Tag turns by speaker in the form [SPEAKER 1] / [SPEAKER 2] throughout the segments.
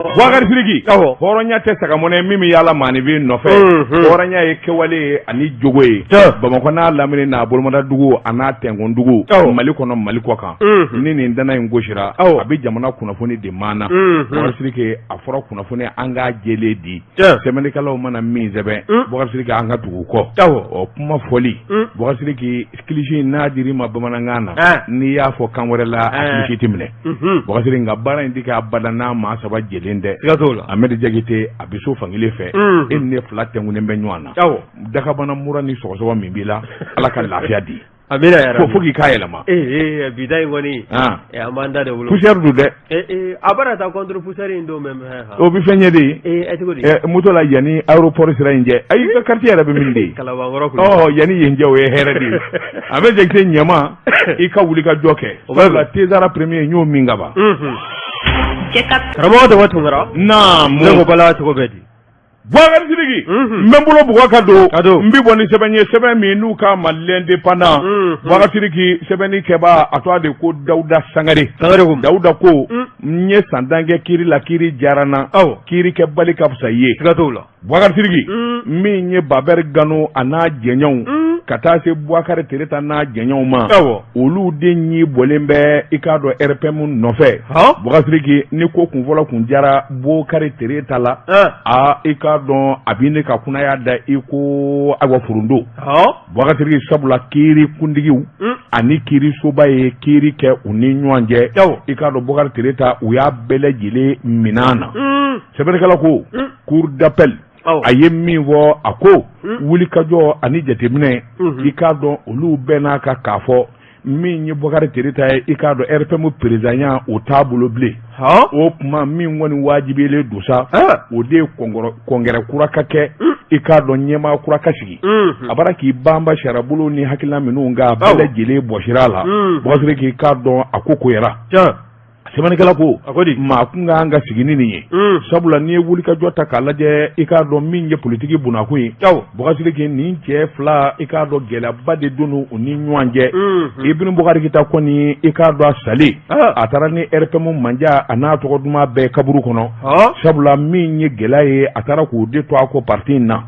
[SPEAKER 1] Boubacar Sidiki hɔrɔnya tɛ saga mɔnɛ min bɛ yaala maanifin nɔfɛ hɔrɔnya ye kɛwale ani jogo ye Bamakɔ n'a lamini n'a Bolomadadugu a n'a Tɛnkundugu Mali kɔnɔ Mali kɔ kan ni nin dana in gosira a bɛ jamana kunnafoni de maana Boubacar Sidiki a fɔra kunnafoni an k'a jɛlen di sɛbɛnnikɛlaw mana min sɛbɛn Boubacar Sidiki an ka tugu kɔ ɔ kuma fɔli Boubacar Sidiki kilisi n'a dir'i ma bamanankan na n'i y'a fɔ kan wɛrɛ la a kilisi tɛ minɛ Boubacar Sidiki nka baara in tɛ kɛ abada n'a maa saba jɛlen Ahmed Diakité a bɛ so fankelen fɛ e ni ne fila tɛnkunnen bɛ ɲɔgɔn na dakabana mura ni sɔgɔsɔgɔ min b'i la Ala ka lafiya di fo k'i k'a yɛlɛma
[SPEAKER 2] bi da in kɔni an b'an da de wolo
[SPEAKER 1] poussière don dɛ
[SPEAKER 2] a bara taa contre poussière in don même
[SPEAKER 1] o bɛ fɛn ɲɛ de moto la yanni aéroport sira in cɛ ayi ka quartier yɛrɛ bɛ min de yanni yen cɛ o ye hɛrɛ de ye Ahmed Diakité ɲɛma i ka wuli ka jɔ kɛ sabula Tézara premier n y'o min ka ban
[SPEAKER 2] karamɔgɔ dɔ tunkara ne ko bala cogo bɛ di
[SPEAKER 1] Boubacar Sidiki n bɛ n bolo bugɔ ka don n bɛ bɔ ni sɛbɛn ye sɛbɛn min n'u ka Mali indépendant Boubacar Sidiki sɛbɛnni kɛbaa a tɔgɔ de ko Dawuda Sangare Dawuda ko n ye san tan kɛ kiiri la kiiri diyara n na kiiri kɛ bali ka fisa i ye Boubacar Sidiki min ye Babɛri Gano a n'a jɛɲɔgɔnw ka taa se Boubacar Keïta n'a jɛɲɔgɔnw ma olu de ɲi bɔlen bɛ i k'a dɔn RPM nɔfɛ Boubacar Sidiki ni ko kun fɔlɔ kun diyara Boubacar Keïta la i k'a dɔn a b'i ne ka kunnaya da i ko Awa Furundo Boubacar Sidiki sabula kiiri kundigiw ani kiiri soba ye kiiri kɛ u ni ɲɔgɔn cɛ i k'a dɔn Boubacar Keïta u y'a bɛɛ lajɛlen minɛ na sɛbɛnnikɛla ko cour d'appel a ye min fɔ a ko wulikajɔ ani jateminɛ i k'a dɔn olu bɛɛ n'a ka k'a fɔ min ye Boubacar Keïta ye i k'a dɔn RPM président o t'a bolo bilen o tuma min kɔni wajibilen don sa o de ye kɔngɛrɛ kura ka kɛ i k'a dɔn ɲɛmaa kura ka sigi a bara k'i banba sariya bolo ni hakilina minnu ka bɛɛ lajɛlen bɔsira la Boubacar Sidiki k'a dɔn a ko koyara sɛbɛnnikɛla ko maa kun ka kan ka sigi ni nin ye sabula n'i ye wulikajɔ ta k'a lajɛ i k'a dɔn min ye politiki bunakun ye Boubacar Sidiki nin cɛ fila i k'a dɔn gɛlɛyaba de don u ni ɲɔgɔn cɛ Ibn Boubacar Keïta kɔni i k'a dɔn a salen a taara ni RPM manja a n'a tɔgɔ duman bɛɛ kaburu kɔnɔ sabula min ye gɛlɛya ye a taara k'o de to a ko parti in na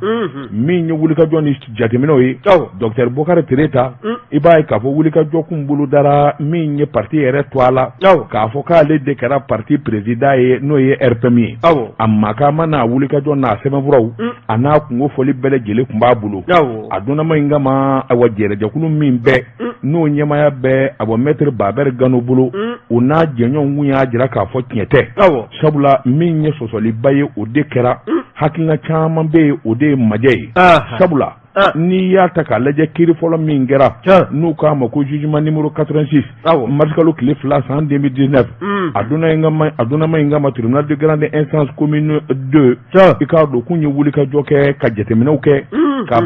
[SPEAKER 1] min ye wulikajɔ ni jateminɛw ye Dr Boubacar Keïta i b'a ye k'a fɔ wulikajɔ kun bolo dara min ye parti yɛrɛ to a la k'a fɔ k'ale de kɛra parti président ye n'o ye RPM ye a makama n'a wulikajɔ n'a sɛbɛnfuraw a n'a kungo fɔli bɛɛ lajɛlen kun b'a bolo a donnama in kama awa jɛrɛjɛkulu min bɛɛ n'o ɲɛmaya bɛɛ awɔ maître Babɛri Gano bolo o n'a jɛɲɔgɔnw kun y'a jira k'a fɔ tiɲɛ tɛ sabula min ye sɔsɔliba ye o de kɛra hakilina caman bɛ yen o de ye majɛ ye sabula n'i y'a ta k'a lajɛ kiiri fɔlɔ min kɛra n'u k'a ma ko jugement numéro 86 mars kalo tile 2 san 2019 a donnama in kama tribunal de grande instance commune 2 i k'a dɔn k'u ye wulikajɔ kɛ ka jateminɛw kɛ ka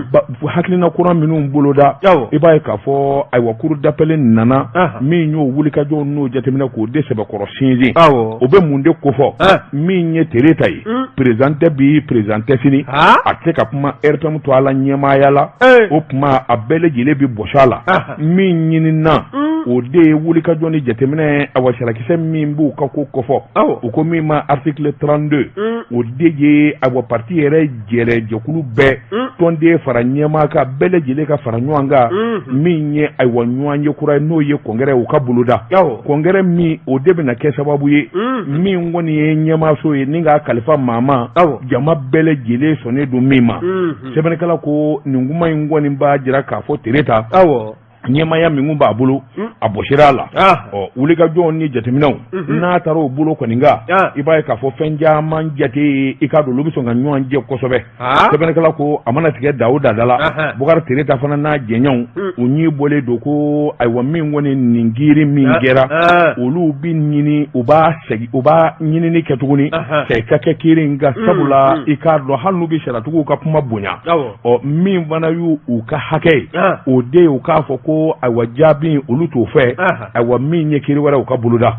[SPEAKER 1] hakilina kura minnu boloda i b'a ye k'a fɔ ayiwa cour d'appel nana min y'o wulikajɔw n'o jateminɛ k'o de sɛbɛkɔrɔ sinsin o bɛ mun de kofɔ min ye Keïta ye président tɛ bi président tɛ sini a tɛ ka kuma RPM to a la ɲɛmaa yala o kuma a bɛɛ lajɛlen bi bɔsɔ a la min ɲinina o de ye wulikajɔ ni jateminɛ awa sarakisɛ min b'u ka ko kɔfɔ o ko min ma article 32 o de ye awa parti yɛrɛ jɛkulu bɛɛ tɔnden fara ɲɛmaa ka bɛɛ lajɛlen ka fara ɲɔgɔn kan min ye ayiwa ɲɔgɔn ye kura ye n'o ye kɔngɛrɛ u ka boloda kɔngɛrɛ min o de bɛna kɛ sababu ye min kɔni ye ɲɛmaaso ye ni k'a kalifa maa ma jama bɛɛ lajɛlen sɔnnen don min ma sɛbɛnnikɛla ko nin kuma in kɔni b'a jira k'a fɔ Keïta ɲɛmaya min b'a bolo a bɔsira a la wulikajɔw ni jateminɛw n'a taara o bolo kɔni kan i b'a ye k'a fɔ fɛn caman jate i k'a dɔn olu bɛ sɔn ka ɲɔgɔn jɛ kosɛbɛ sɛbɛnnikɛla ko a mana tigɛ Dawuda da la Boubacar Keïta fana n'a jɛɲɔgɔnw u ɲi bɔlen don ko ayiwa min kɔni nin giiri min kɛra olu bi ɲini u b'a ɲinini kɛ tuguni kɛ ka kɛ kiiri in kan sabula i k'a dɔn hali n'u bɛ sariyatigiw ka kuma bonya min fana y'u ka hakɛ ye o de ye u k'a fɔ ko ko ayiwa jaabi olu t'o fɛ ayiwa min ye kiri wɛrɛ u ka boloda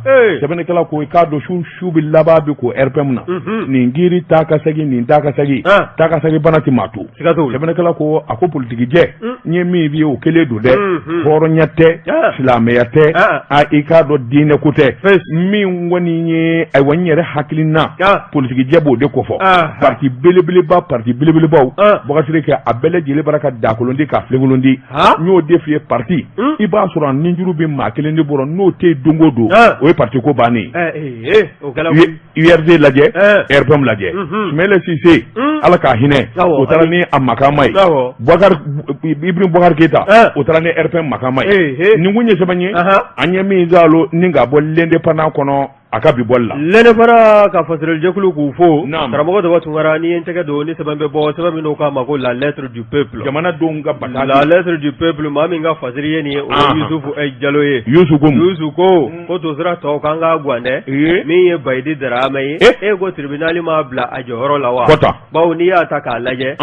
[SPEAKER 1] sɛbɛnnikɛla ko i k'a dɔn su bɛ laban bɛ ko RPM na nin giiri taa ka segin nin taa ka segin bana ti maa to sɛbɛnnikɛla ko a ko politiki jɛ n ye min f'i ye o kelen don dɛ hɔrɔnya tɛ silamɛya tɛ i k'a dɔn diinɛ ko tɛ min kɔni ye ayiwa n yɛrɛ hakilina politiki jɛ b'o de kofɔ parti belebelebaw Bakasiri kɛ a bɛɛ lajɛlen bara ka dakolondi ka filengolondi n y'o de f'i ye parti i b'a sɔrɔ ninjuru bɛ maa kelen de bɔrɔ n'o tɛ don o don o ye parti ko bannen URD lajɛ RPM lajɛ Sumɛlɛ Sise ala k'a hinɛ o taara ni a makama ye Ibrim Boubacar Keita o taara ni RPM makama ye nin kun ye sɛbɛn ye an ye min zalo ni ka bɔ l'indépendant kɔnɔ a ka bi bɔli la
[SPEAKER 2] l'indépendant ka fasirili jɛkulu k'u fo karamɔgɔ Daba Tunkara ni ye n tɛgɛ don ni sɛbɛn bɛ bɔ sɛbɛn min n'o k'a ma ko la lettre du peuple
[SPEAKER 1] jamanadenw ka bataille
[SPEAKER 2] la lettre du peuple maa min ka fasiri ye nin ye o ye Yusufu Jalo ye Yusu ko to sira tɔw k'an ka gan dɛ min ye Bayidi Darame ye e ko tribunal m'a bila a jɔyɔrɔ la wa bawo n'i y'a ta k'a lajɛ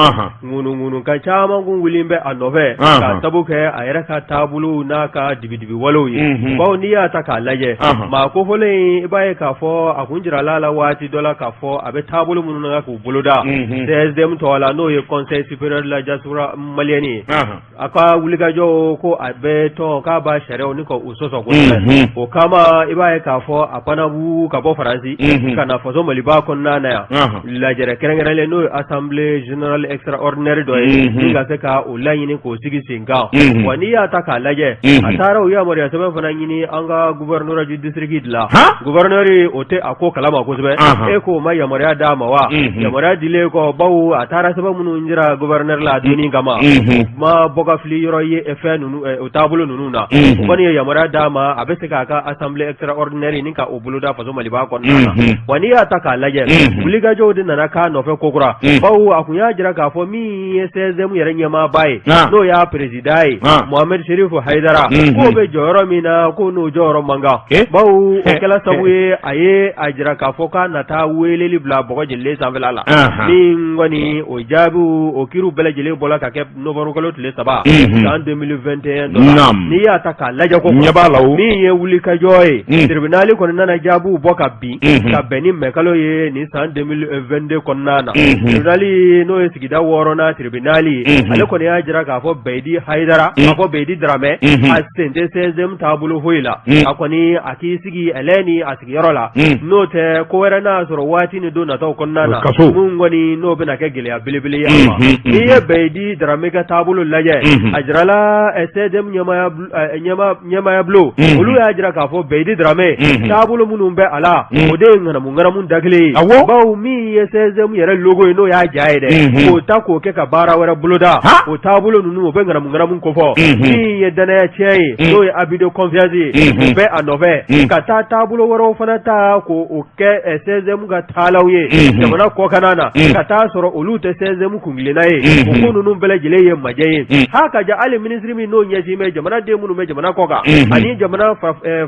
[SPEAKER 2] ŋunuŋunu ka caman kun wulilen bɛ a nɔfɛ k'a sabu kɛ a yɛrɛ ka taabolo n'a ka dibidibi walew ye bawo n'i y'a ta k'a lajɛ maa kofɔlen b'a ye k'a fɔ a kun jirala la waati dɔ la k'a fɔ a bɛ taabolo minnu na k'u boloda CSDM tɔgɔ la n'o ye Conseil supérieur de la diaspora malienne ye a ka wulikajɔ ko a bɛ tɔn k'a b'a sariyaw ni ka u sɔsɔ kosɛbɛ o kama i b'a ye k'a fɔ a panabu ka bɔ Faransi ka na faso Maliba kɔnɔna na yan lajɛrɛ kɛrɛnkɛrɛnlen n'o ye assemblée générale extraordinaire dɔ ye min ka se ka o laɲini k'o sigi sen kan wa n'i y'a ta k'a lajɛ a taara o yamaruya sɛbɛn fana ɲini an ka gouverneur du district la gouverneur o tɛ a ko kalama kosɛbɛ e ko ma yamaruya d'a ma wa yamaruya dilen kɔ bawo a taara sɛbɛn minnu jira gouverneur la donni kama ma bɔ ka fili yɔrɔ ye fɛn ninnu o taabolo ninnu na o kɔni ye yamaruya d'a ma a bɛ se k'a ka assemblée extraordinaire ni ka o boloda faso Maliba kɔnɔna na wa n'i y'a ta k'a lajɛ wulikajɔw de nana k'a nɔfɛ kokura bawo a kun y'a jira k'a fɔ min ye CSDM yɛrɛ ɲɛmaaba ye n'o y'a président ye Mohamed Sherifu Haidara k'o bɛ jɔyɔrɔ min na ko n'o jɔyɔrɔ man kan bawo o kɛla sabu ye a ye a jira k'a fɔ k'a nata weleli bila bɔgɔ jelilen sanfɛla la min kɔni o jaabiw o kiiriw bɛɛ lajɛlen bɔra ka kɛ novembre kalo tile 3 san 2021 n'i y'a ta k'a lajɛ ko min ye wulikajɔ ye tribunal kɔni nana jaabiw bɔ ka bin ka bɛn ni mɛkalo ye ni san 2022 kɔnɔna na tribunal n'o ye sigida 6nan tribunal ale kɔni y'a jira k'a fɔ Bayidi Haidara k'a fɔ Bayidi Darame a sen tɛ CSDM taabolo foyi la a kɔni a k'i sigi ni a sigiyɔrɔ la n'o tɛ ko wɛrɛ n'a sɔrɔ waati ni don nataw kɔnɔna na mun kɔni n'o bɛna kɛ gɛlɛya belebele ye a ma n'i ye Bayidi Darame ka taabolo lajɛ a jirala CSDM ɲɛmaaya bulon olu y'a jira k'a fɔ Bayidi Darame taabolo minnu bɛ a la o de ye ŋanamu da kelen ye bawo min ye CSDM yɛrɛ logo ye n'o y'a ja ye dɛ k'o ta k'o kɛ ka baara wɛrɛ boloda o taabolo ninnu o bɛ ŋanamu kofɔ min ye danaya tiɲɛ ye n'o ye abus de confiance ye o bɛ a nɔfɛ ka taa taabolo wɛrɛw fana ta k'o kɛ CSDM ka taalaw ye jamana kɔkanna na ka taa sɔrɔ olu tɛ CSDM kungilenna ye o ko ninnu bɛɛ lajɛlen ye majɛ ye ha ka ja hali ministre min n'o ɲɛsin bɛ jamanaden minnu bɛ jamana kɔ kan ani jamana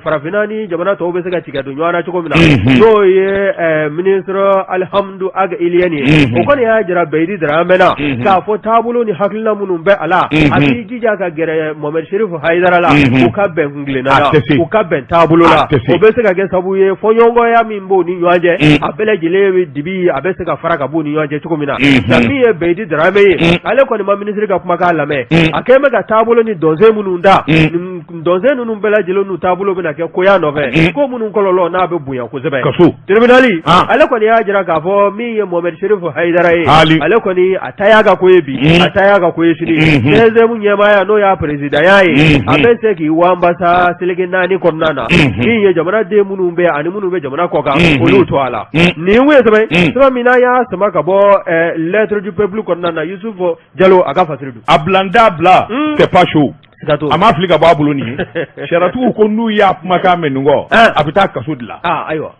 [SPEAKER 2] farafinna ni jamana tɔw bɛ se ka tigɛ don ɲɔgɔn na cogo min na n'o ye ministre Alhamdu Ag Iliyɛn ye o kɔni y'a jira Bayidi Darame na k'a fɔ taabolo ni hakilina minnu bɛ a la a b'i jija ka gɛrɛ Mohamed Sherifu Haidara la u ka bɛn kungilenna la u ka bɛn taabolo la o bɛ se ka kɛ sabu ye fɔɲɔgɔnkɔya min b'o ni ɲɔgɔn cɛ a bɛɛ lajɛlen bɛ dibi a bɛ se ka fara ka b'o ni ɲɔgɔn cɛ cogo min na nka min ye Bayidi Darame ye ale kɔni ma ministre ka kumakan lamɛn a kɛlen bɛ ka taabolo ni dɔnsen minnu da dɔnsen ninnu bɛɛ lajɛlen n'u taabolo bɛna kɛ koya nɔfɛ ko minnu kɔlɔlɔ n'a bɛ bonya kosɛbɛ tribunal ale kɔni y'a jira k'a fɔ min ye Mohamed Sherifu Haidara ye ale kɔni a ta y'a ka ko ye bi a ta y'a ka ko ye sini CSDM ɲɛmaaya n'o y'a présidentya ye a bɛ se k'i wanbasa seleke 4 kɔnɔna na min ye jamanaden minnu bɛ ani minnu bɛ jamana kɔ kan olu to a la nin kun ye sɛbɛn min n'a y'a sama ka bɔ lettre du peuple kɔnɔna na Yusufu Jalo a ka fasiri don
[SPEAKER 1] a bilanda bila c'est pas chaud a ma fili ka bɔ a bolo nin ye sariyatigiw ko n'u y'a kumakan mɛn nin kɔ a bɛ taa kaso de la
[SPEAKER 2] ayiwa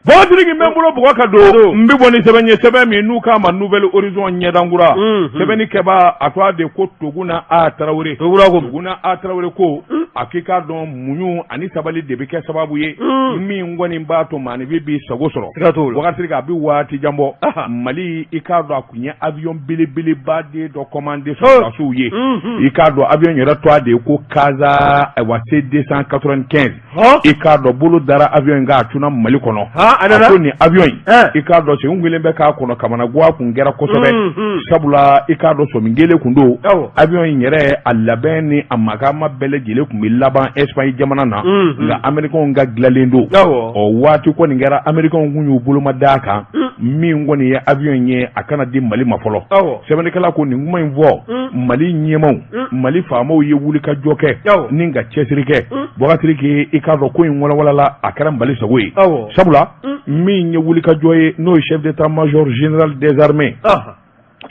[SPEAKER 1] Batiriki men bolo bugɔ ka don n bɛ bɔ ni sɛbɛn ye sɛbɛn min n'u k'a ma nouvelle horizon ɲɛdankura sɛbɛnni kɛba a to a de ko Toguna A Tarawele Toguna A Tarawele ko a k'i k'a dɔn muɲu ani sabali de bɛ kɛ sababu ye min kɔni b'a to maanifi b'i sago sɔrɔ Batiriki a bɛ waati jan bɔ Mali i k'a dɔn a kun ye avion belebeleba de dɔ commandé sɔrɔdasiw ye i k'a dɔn avion yɛrɛ to a de ko Kaza C295 i k'a dɔn bolo dara avion in kan a tunna Mali kɔnɔ a ko ni avion in i k'a dɔn sen kelen bɛ k'a kɔnɔ kamana guwa kun kɛra kosɛbɛ sabula i k'a dɔn somin kelen kun don avion in yɛrɛ a labɛn ni a makama bɛɛ lajɛlen kun bɛ laban Espagne jamana na nka Américains ka dilanlen don waati kɔni kɛra Américains kun y'u boloma d'a kan min kɔni ye avion in ye a kana di Mali ma fɔlɔ sɛbɛnnikɛla ko nin kuma in fɔ Mali ɲɛmaw Mali faamaw ye wuli ka jɔ kɛ ni ka cɛsiri kɛ Batiriki i k'a dɔn ko in walawalala a kɛra Mali sago ye sabula min ye wuli ka jɔ ye n'o ye chef d'état-major général des armées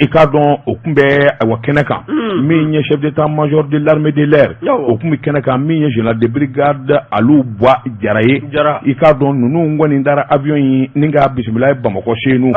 [SPEAKER 1] i k'a dɔn o tun bɛ kɛnɛ kan min ye chef d'état-major de l'armée de l'air o tun bɛ kɛnɛ kan min ye général de brigade Alu Bua Jara ye i k'a dɔn ninnu kɔni dara avion in ni ka bisimila Bamakɔ senu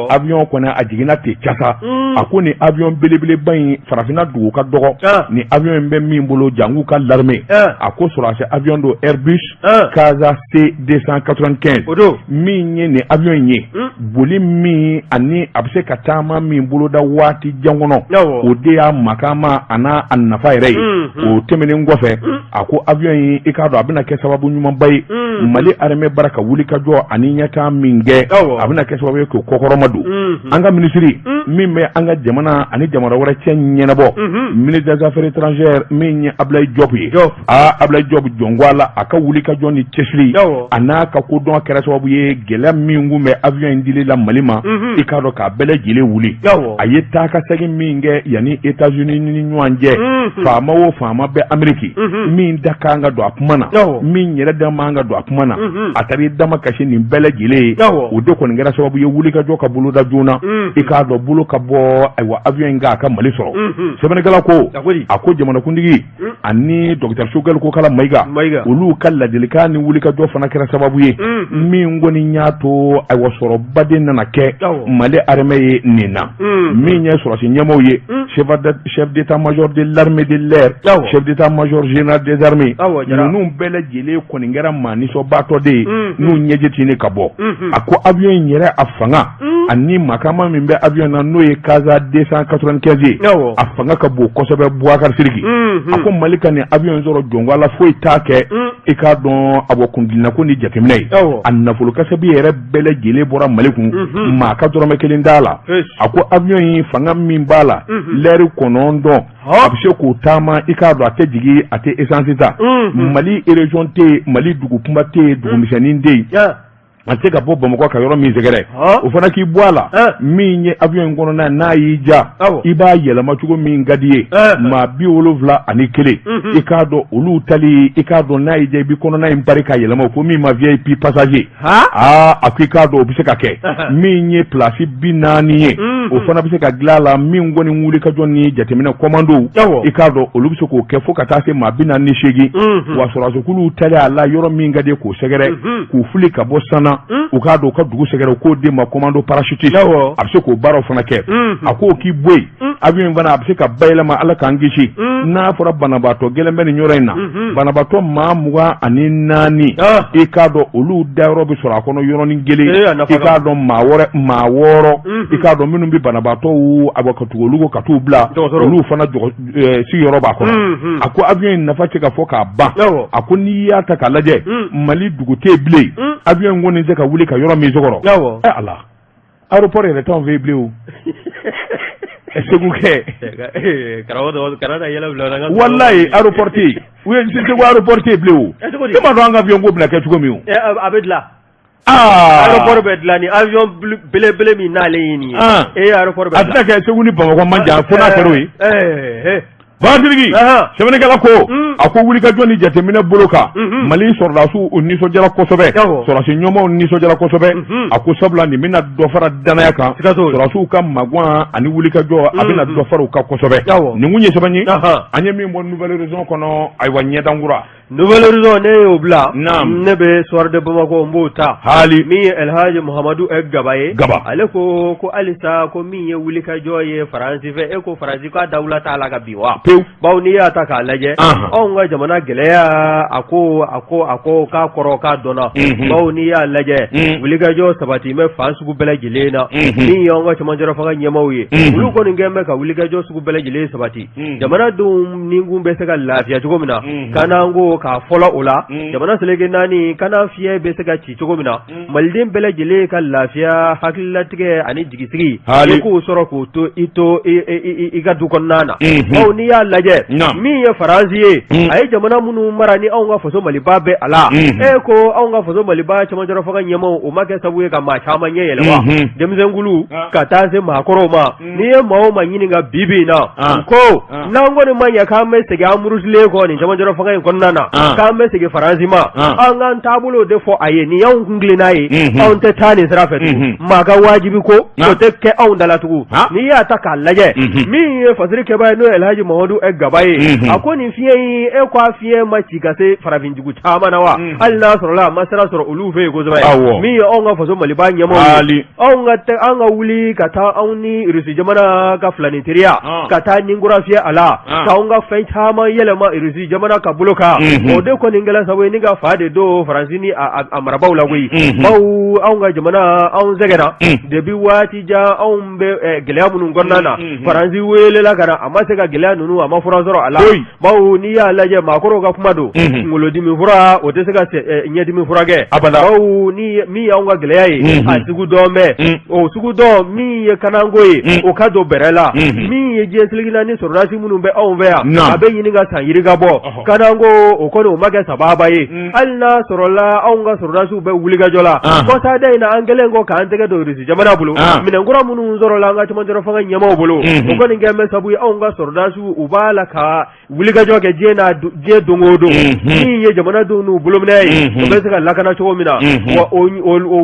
[SPEAKER 1] avion kɔni a jiginna ten casa a ko ni avion belebeleba in farafinna dugu ka dɔgɔ ni avion in bɛ min bolo jangu ka l'armée a ko sɔrɔdasi avion do Airbus Kaza C295 min ye ni avion in ye boli min ani a bɛ se ka taama min bolo da waati jan kɔnɔ o de y'a makama a n'a a nafa yɛrɛ ye o tɛmɛnen kɔfɛ a ko avion in i k'a dɔn a bɛna kɛ sababu ɲumanba ye Mali armée bara ka wuli ka jɔ ani ɲɛtaa min kɛ a bɛna kɛ sababu ye k'o kɔkɔrɔma don an ka minisiri min bɛ an ka jamana ani jamana wɛrɛ cɛ ɲɛnabɔ ministre des affaires étrangères min ye Ablaye Diop ye Ablaye Diop jɔn la a ka wuli ka jɔ ni cɛsiri a n'a ka kodɔn kɛra sababu ye gɛlɛya min kun bɛ avion in dili la Mali ma i k'a dɔn k'a bɛɛ lajɛlen wuli a ye taa ka segin min kɛ yanni États-Unis ni ɲɔgɔn cɛ faama o faama bɛ Amérique min da kan ka don a kuma na min yɛrɛ da man ka don a kuma na a taara i dama kasi nin bɛɛ lajɛlen ye o de kɔni kɛra sababu ye wuli ka jɔ ka bolo da joona i k'a dɔn bolo ka bɔ ayiwa avion in kan a ka Mali sɔrɔ sɛbɛnnikɛla ko a ko jamanakuntigi ani docteur Sogɛl ko kala Mayiga olu ka ladilikan ni wuli ka jɔ fana kɛra sababu ye min kɔni y'a to ayiwa sɔrɔbaden nana kɛ Mali armée ye nin na min ye sɔrɔdasi ɲɛmaaw ye chef d'état-major de l'armée de l'air chef d'état-major général des armées ninnu bɛɛ lajɛlen kɔni kɛra maa nisɔnbaatɔ de ye n'u ɲɛji tini ka bɔ a ko avion in yɛrɛ a fanga ani makama min bɛ avion na n'o ye Kaza 295 ye a fanga ka bon kosɛbɛ Boubacar Sidiki a ko Mali ka nin avion in sɔrɔ jɔnko la foyi t'a kɛ i k'a dɔn a bɔ kungilinna ko ni jateminɛ ye a nafolo kasabi yɛrɛ bɛɛ lajɛlen bɔra Mali kun maa ka dɔrɔmɛ kelen t'a la a ko avion in fanga min b'a la lɛri 9 a bɛ se k'o taama i k'a dɔn a tɛ jigin a tɛ essence ta Mali région tɛ yen Mali dugu kunba tɛ yen dugu misɛnnin tɛ yen a tɛ ka bɔ Bamakɔ ka yɔrɔ min sɛgɛrɛ o fana k'i bɔ a la min ye avion in kɔnɔna n'a y'i ja i b'a yɛlɛma cogo min ka di ye maa 71 i k'a dɔn olu tali i k'a dɔn n'a y'i ja i bɛ kɔnɔna in bari ka yɛlɛma fo min ma VIP passager a ko i k'a dɔn o bɛ se ka kɛ min ye place 40 ye o fana bɛ se ka dilan a la min kɔni wuli ka jɔ ni jateminɛ commando i k'a dɔn olu bɛ se k'o kɛ fo ka taa se maa 48 wa sɔrɔdasiw tali a la yɔrɔ min ka di ye k'o sɛgɛrɛ k'u fili ka bɔ Sana u k'a dɔn u ka dugu sɛgɛrɛ u k'o di ma commando parachutiste a bɛ se k'o baaraw fana kɛ a k'o k'i bɔ yen avion in fana a bɛ se ka bayɛlɛma Ala k'an kisi n'a fɔra banabaatɔ gɛlɛn bɛ nin yɔrɔ in na banabaatɔ maa 24 i k'a dɔn olu dayɔrɔ bɛ sɔrɔ a kɔnɔ yɔrɔnin kelen i k'a dɔn maa 6 i k'a dɔn minnu bɛ banabaatɔw a bɛ ka tugu olu ka t'u bila olu fana sigiyɔrɔ b'a kɔnɔ a ko avion in nafa tɛ ka fɔ k'a ban a ko n'i y'a ta k'a lajɛ Mali dugu tɛ yen bilen avion in kɔni tɛ ka wuli ka yɔrɔ min sɔgɔrɔ ala aéroport yɛrɛ t'anw fɛ yen bilen o Segu kɛ wallahi aéroport tɛ yen u ye Segu aéroport tɛ yen bilen o e ma dɔn an ka avion ko bɛna kɛ cogo min o
[SPEAKER 2] a bɛ dilan aéroport bɛ dilan ni avion belebele min n'ale ye nin ye aéroport bɛ dilan
[SPEAKER 1] a tɛna kɛ Segu ni Bamakɔ man jan fo n'a kɛra o ye Batiriki sɛbɛnnikɛla ko a ko wuli ka jɔ ni jateminɛ bolo kan Mali sɔrɔdasiw u nisɔndiyara kosɛbɛ sɔrɔdasi ɲɛmaaw nisɔndiyara kosɛbɛ a ko sabula nin bɛna dɔ fara danaya kan sɔrɔdasiw ka magan ani wuli ka jɔ a bɛna dɔ fara u kan kosɛbɛ nin kun ye sɛbɛn ye an ye min bɔ nouvelle région kɔnɔ ayiwa ɲɛdankura
[SPEAKER 2] nouvelle horizon ne y'o bila ne bɛ soir de Bamako n b'o ta
[SPEAKER 1] hali
[SPEAKER 2] min ye Elhaji Muhamadu Gaba ye
[SPEAKER 1] Gaba
[SPEAKER 2] ale ko halisa ko min ye wulikajɔ ye Faransi fɛ e ko Faransi k'a dawula t'a la ka bi wa bawo n'i y'a ta k'a lajɛ anw ka jamana gɛlɛya a ko k'a kɔrɔ k'a dɔnna bawo n'i y'a lajɛ wulikajɔ sabati bɛ fan sugu bɛɛ lajɛlen na min ye anw ka cɛmancɛ fanga ɲɛmaaw ye olu kɔni kɛn bɛ ka wulikajɔ sugu bɛɛ lajɛlen sabati jamanadenw ninkun bɛ se ka lafiya cogo min na kana ko k'a fɔlɔ o la jamana seleke naani kana fiɲɛ bɛ se ka ci cogo min na maliden bɛɛ lajɛlen ka lafiya hakililatigɛ ani jigisigi i k'o sɔrɔ k'o to i ka du kɔnɔna na bawo n'i y'a lajɛ min ye Faransi ye a ye jamana minnu mara ni anw ka faso Maliba bɛ a la ko anw ka faso Maliba cɛmancɛ fanga ɲɛmaaw o ma kɛ sabu ye ka maa caman ɲɛ yɛlɛma denmisɛnkulu ka taa se maakɔrɔw ma n'i ye maa o maa ɲini ka bi na ko n'an kɔni ma ɲɛ k'an bɛ segin an murusilen kɔ nin cɛmancɛ fanga in kɔnɔna na k'an bɛ segin Faransi ma an k'an taabolo de fɔ a ye nin y'anw kun tilenna ye anw tɛ taa nin sira fɛ tugun maa ka wajibi ko o tɛ kɛ anw da la tugun n'i y'a ta k'a lajɛ min ye fasirikɛba ye n'o ye Elhaji Muhamadu Gaba ye a ko nin fiɲɛ in e ko a fiɲɛ ma ci ka se farafinjugu caman na wa hali n'a sɔrɔla a ma sira sɔrɔ olu fɛ yen kosɛbɛ min ye anw ka faso Maliba ɲɛmaaw ye an ka wuli ka taa anw ni Rusi jamana ka filanin teriya ka taa ninkura fiyɛ a la k'anw ka fɛn caman yɛlɛma Rusi jamana ka bolo kan o de kɔni kɛla sabu ye ni ka fa de don Faransi ni a marabaaw la koyi bawo anw ka jamana anw sɛgɛnna depuis waati jan anw bɛ gɛlɛya minnu kɔnɔna na Faransi weelela ka na a ma se ka gɛlɛya ninnu a ma fura sɔrɔ a la bawo n'i y'a lajɛ maakɔrɔw ka kuma don kunkolodimi fura o tɛ se ka ɲɛdimi furakɛ bawo min y'anw ka gɛlɛya ye a sugu dɔn bɛ o sugu dɔn min ye kananko ye o ka don bɛrɛ la min ye diɲɛ selekina ni sɔrɔdasi minnu bɛ anw fɛ yan a bɛ ɲini ka san yiri ka bɔ kananko o kɔni o ma kɛ sababa ye hali n'a sɔrɔla anw ka sɔrɔdasiw bɛ wulikajɔ la kɔsada in na an kɛlen kɔ k'an tɛgɛ don Rusi jamana bolo minɛnkura minnu sɔrɔla an ka cɛmancɛ fanga ɲɛmaaw bolo o kɔni kɛn bɛ sabu ye anw ka sɔrɔdasiw u b'a la ka wulikajɔ kɛ diɲɛ don o don min ye jamanadenw n'u bolominɛ ye o bɛ se ka lakana cogo min na wa o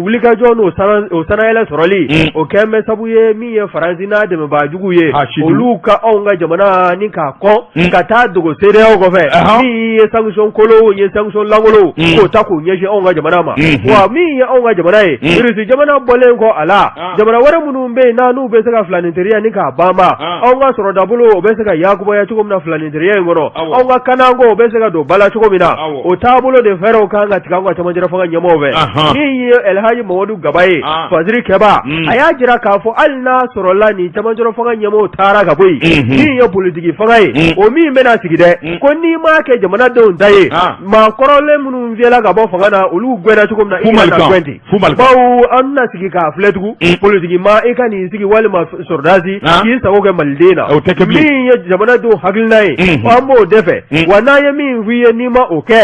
[SPEAKER 2] wulikajɔ n'o sanayɛlɛ sɔrɔli o kɛn bɛ sabu ye min ye Faransi n'a dɛmɛbaajugu ye olu ka anw ka jamana ni k'a kɔn ka taa dogo CEDEAO kɔfɛ min ye sanction kolo ye sanction langolo k'o ta k'o ɲɛsin anw ka jamana ma wa min ye anw ka jamana ye Rusi jamana bɔlen kɔ a la jamana wɛrɛ minnu bɛ yen n'u bɛ se ka filanin teriya ni k'a banba anw ka sɔrɔda bolo o bɛ se ka yakubaya cogo min na filanin teriya in kɔnɔ anw ka kananko o bɛ se ka don bala cogo min na o taabolo de fɛɛrɛw kan ka tigɛ anw ka cɛmancɛ fanga ɲɛmaaw fɛ min ye Elhaji Muhamadu Gaba ye fasirikɛba a y'a jira k'a fɔ hali n'a sɔrɔla nin cɛmancɛ fanga ɲɛmaaw taara ka bɔ yen min ye politiki fanga ye o min bɛna sigi dɛ ko n'i m'a kɛ jamanadenw ta ye maa kɔrɔlen minnu fiyɛla ka bɔ fanga na olu gwɛnna cogo min na i kana gwɛn ten bawo an bɛna sigi k'a filɛ tugun politiki ma i ka nin sigi walima sɔrɔdasi k'i sago kɛ maliden na min ye jamanadenw hakilina ye an b'o de fɛ wa n'a ye min f'i ye n'i ma o kɛ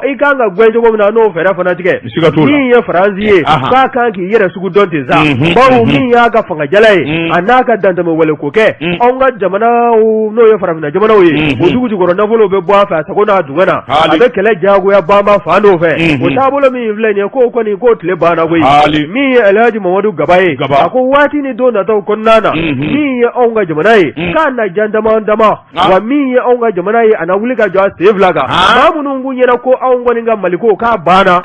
[SPEAKER 2] i kan ka gwɛn cogo min na n'o fɛɛrɛ fana tigɛ min ye Faransi ye k'a kan k'i yɛrɛ sugu dɔn ten sa bawo min y'a ka fangajala ye a n'a ka dantɛmɛwale ko kɛ anw ka jamanaw n'o ye farafinna jamanaw ye o dugu jukɔrɔ nafolo bɛ bɔ a fɛ a sago n'a dungana a bɛ kɛlɛ jagoya banba fan dɔw fɛ o taabolo min filɛ nin ye k'o kɔni k'o tile banna koyi min ye Elhaji Muhamadu Gaba ye a ko waati ni don nataw kɔnɔna na min ye anw ka jamana ye k'a na jan dama dama wa min ye anw ka jamana ye a na wuli ka jɔ a sen fila kan maa minnu kun ɲɛna ko anw kɔni ka Maliko k'a banna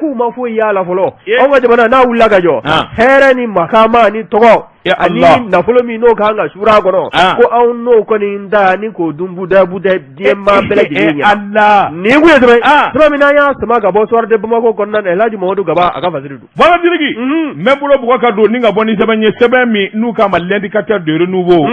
[SPEAKER 2] k'u ma foyi y'a la fɔlɔ anw ka jamana n'a wulila ka jɔ hɛrɛ ni makama ni tɔgɔ ani nafolo min n'o kan ka sura kɔnɔ ko anw n'o kɔni da ni k'o dun buda diɲɛmaa bɛɛ lajɛlen ɲɛ nin kun ye sɛbɛn min n'an y'a sama ka bɔ soir de Bamako kɔnɔna na Elhaji Muhamadu Gaba a ka fasiri don
[SPEAKER 1] voilà dirigi n bɛ bolo bugɔ ka don ni ka bɔ ni sɛbɛn ye sɛbɛn min n'u k'a ma l'indicateur de renouveau